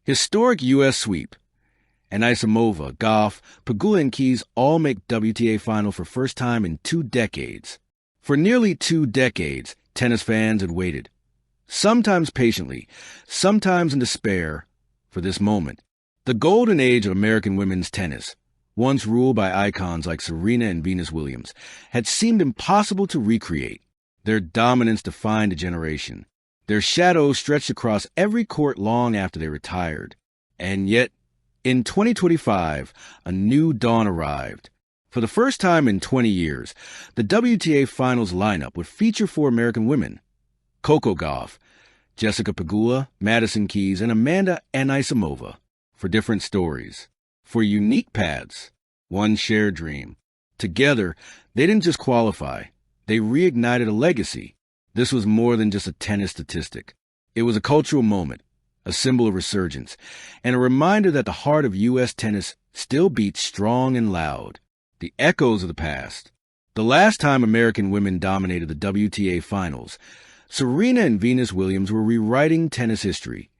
Historic U.S. sweep. Anisimova, Gauff, Pegula and Keys all make WTA Final for first time in 2 decades. For nearly 2 decades, tennis fans had waited, sometimes patiently, sometimes in despair, for this moment. The golden age of American women's tennis, once ruled by icons like Serena and Venus Williams, had seemed impossible to recreate. Their dominance defined a generation. Their shadows stretched across every court long after they retired. And yet, in 2025, a new dawn arrived. For the first time in 20 years, the WTA Finals lineup would feature 4 American women: Coco Gauff, Jessica Pegula, Madison Keys, and Amanda Anisimova, for different stories, for unique paths, one shared dream. Together, they didn't just qualify, they reignited a legacy. This was more than just a tennis statistic. It was a cultural moment, a symbol of resurgence, and a reminder that the heart of U.S. tennis still beats strong and loud. The echoes of the past. The last time American women dominated the WTA Finals, Serena and Venus Williams were rewriting tennis history.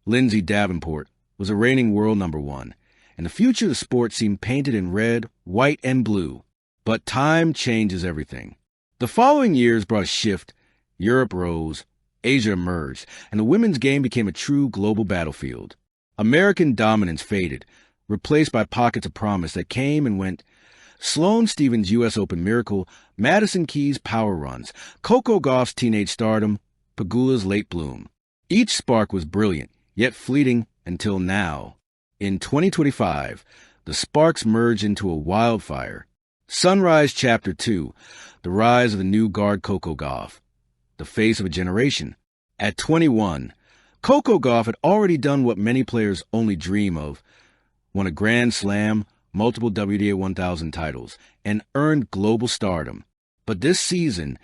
Lindsay Davenport was a reigning world number 1, and the future of the sport seemed painted in red, white, and blue. But time changes everything. The following years brought a shift. Europe rose, Asia emerged, and the women's game became a true global battlefield. American dominance faded, replaced by pockets of promise that came and went. Sloane Stephens' U.S. Open miracle, Madison Keys' power runs, Coco Gauff's teenage stardom, Pegula's late bloom. Each spark was brilliant, yet fleeting until now. In 2025, the sparks merged into a wildfire. Sunrise Chapter 2, the rise of the new guard Coco Gauff, the face of a generation. At 21, Coco Gauff had already done what many players only dream of: won a Grand Slam, multiple WTA 1000 titles, and earned global stardom. But this season,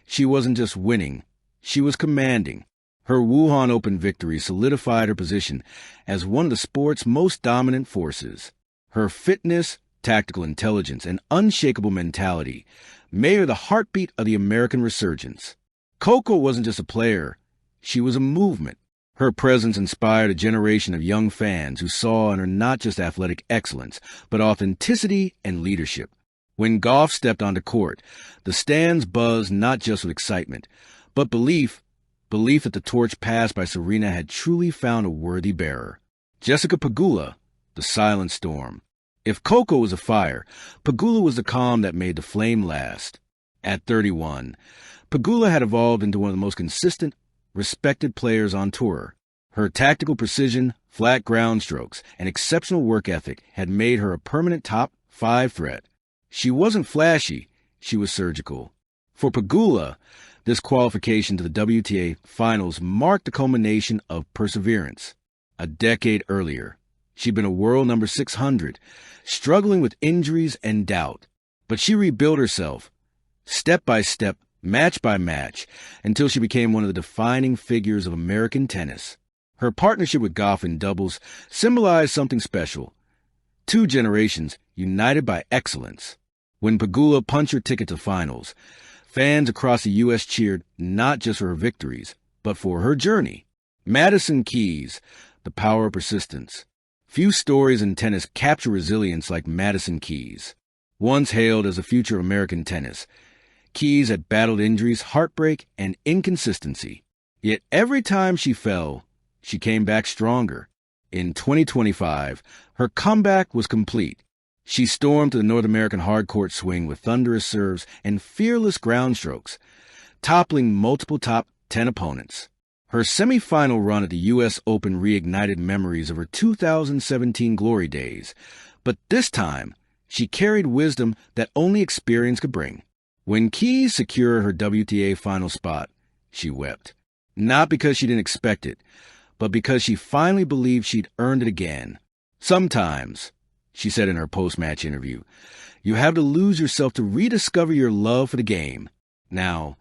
she wasn't just winning, she was commanding. Her Wuhan Open victory solidified her position as one of the sport's most dominant forces. Her fitness, tactical intelligence, and unshakable mentality made her the heartbeat of the American resurgence. Coco wasn't just a player, she was a movement. Her presence inspired a generation of young fans who saw in her not just athletic excellence, but authenticity and leadership. When Gauff stepped onto court, the stands buzzed not just with excitement, but belief that the torch passed by Serena had truly found a worthy bearer. Jessica Pegula, the silent storm. If Coco was a fire, Pegula was the calm that made the flame last. At 31, Pegula had evolved into one of the most consistent, respected players on tour. Her tactical precision, flat ground strokes, and exceptional work ethic had made her a permanent top 5 threat. She wasn't flashy, she was surgical. For Pegula, this qualification to the WTA Finals marked the culmination of perseverance. A decade earlier, she'd been a world number 600, struggling with injuries and doubt. But she rebuilt herself, step by step, match by match, until she became one of the defining figures of American tennis. Her partnership with Gauff in doubles symbolized something special. 2 generations united by excellence. When Pegula punched her ticket to finals, fans across the U.S. cheered not just for her victories, but for her journey. Madison Keys, the power of persistence. Few stories in tennis capture resilience like Madison Keys. Once hailed as the future of American tennis, Keys had battled injuries, heartbreak, and inconsistency. Yet every time she fell, she came back stronger. In 2025, her comeback was complete. She stormed to the North American hardcourt swing with thunderous serves and fearless ground strokes, toppling multiple top 10 opponents. Her semifinal run at the U.S. Open reignited memories of her 2017 glory days, but this time, she carried wisdom that only experience could bring. When Keys secured her WTA final spot, she wept. Not because she didn't expect it, but because she finally believed she'd earned it again. Sometimes, she said in her post-match interview, you have to lose yourself to rediscover your love for the game. Now,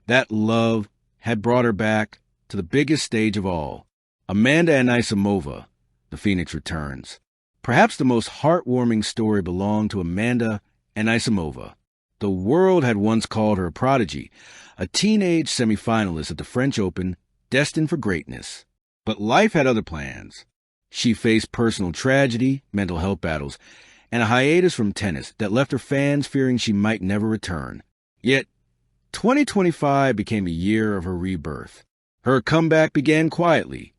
that love had brought her back to the biggest stage of all. Amanda Anisimova, the Phoenix returns. Perhaps the most heartwarming story belonged to Amanda Anisimova. The world had once called her a prodigy, a teenage semifinalist at the French Open, destined for greatness. But life had other plans. She faced personal tragedy, mental health battles, and a hiatus from tennis that left her fans fearing she might never return. Yet, 2025 became a year of her rebirth. Her comeback began quietly.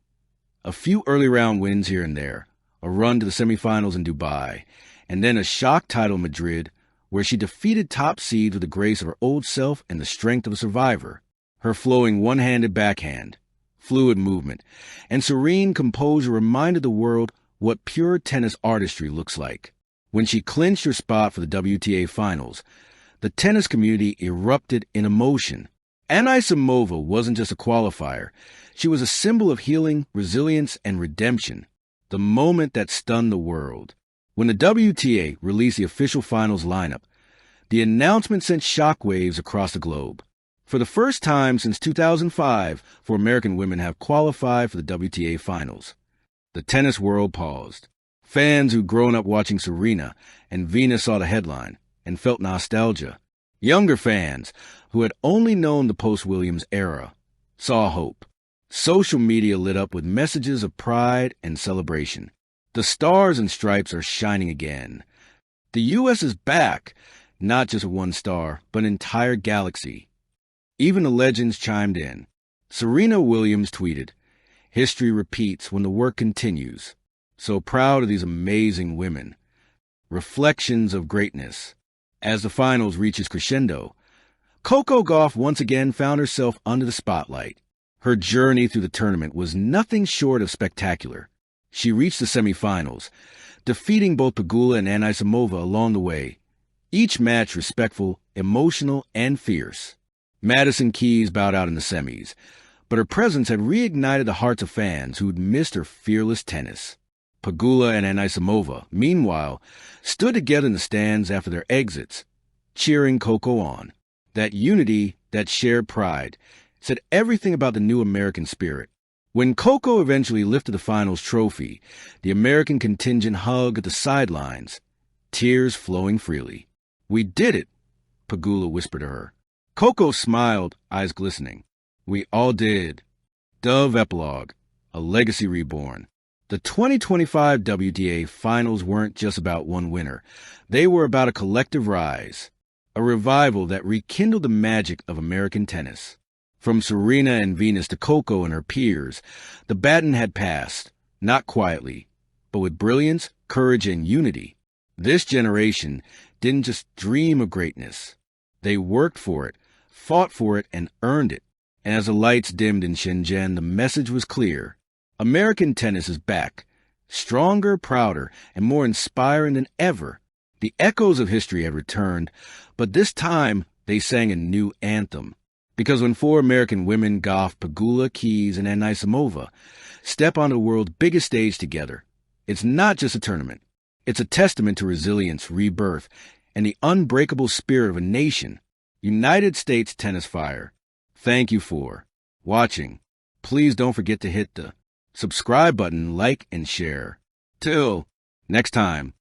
A few early round wins here and there, a run to the semifinals in Dubai, and then a shock title in Madrid, where she defeated top seeds with the grace of her old self and the strength of a survivor. Her flowing one-handed backhand, fluid movement, and serene composure reminded the world what pure tennis artistry looks like. When she clinched her spot for the WTA Finals, the tennis community erupted in emotion. Anisimova wasn't just a qualifier. She was a symbol of healing, resilience, and redemption. The moment that stunned the world. When the WTA released the official finals lineup, the announcement sent shockwaves across the globe. For the first time since 2005, 4 American women have qualified for the WTA Finals. The tennis world paused. Fans who'd grown up watching Serena and Venus saw the headline and felt nostalgia. Younger fans, who had only known the post-Williams era, saw hope. Social media lit up with messages of pride and celebration. The stars and stripes are shining again. The U.S. is back, not just one star, but an entire galaxy. Even the legends chimed in. Serena Williams tweeted, "History repeats when the work continues. So proud of these amazing women." Reflections of greatness. As the finals reaches crescendo, Coco Gauff once again found herself under the spotlight. Her journey through the tournament was nothing short of spectacular. She reached the semifinals, defeating both Pegula and Anisimova along the way. Each match respectful, emotional, and fierce. Madison Keys bowed out in the semis, but her presence had reignited the hearts of fans who'd missed her fearless tennis. Pegula and Anisimova, meanwhile, stood together in the stands after their exits, cheering Coco on. That unity, that shared pride, said everything about the new American spirit. When Coco eventually lifted the finals trophy, the American contingent hugged at the sidelines, tears flowing freely. "We did it," Pegula whispered to her. Coco smiled, eyes glistening. "We all did." Dove epilogue, a legacy reborn. The 2025 WTA Finals weren't just about one winner. They were about a collective rise, a revival that rekindled the magic of American tennis. From Serena and Venus to Coco and her peers, the baton had passed, not quietly, but with brilliance, courage, and unity. This generation didn't just dream of greatness. They worked for it, fought for it, and earned it. And as the lights dimmed in Shenzhen, the message was clear. American tennis is back, stronger, prouder, and more inspiring than ever. The echoes of history had returned, but this time they sang a new anthem. Because when 4 American women, Gauff, Pegula, Keys, and Anisimova, step on the world's biggest stage together, it's not just a tournament. It's a testament to resilience, rebirth, and the unbreakable spirit of a nation. United States Tennis Fire. Thank you for watching. Please don't forget to hit the subscribe button, like, and share. Till next time.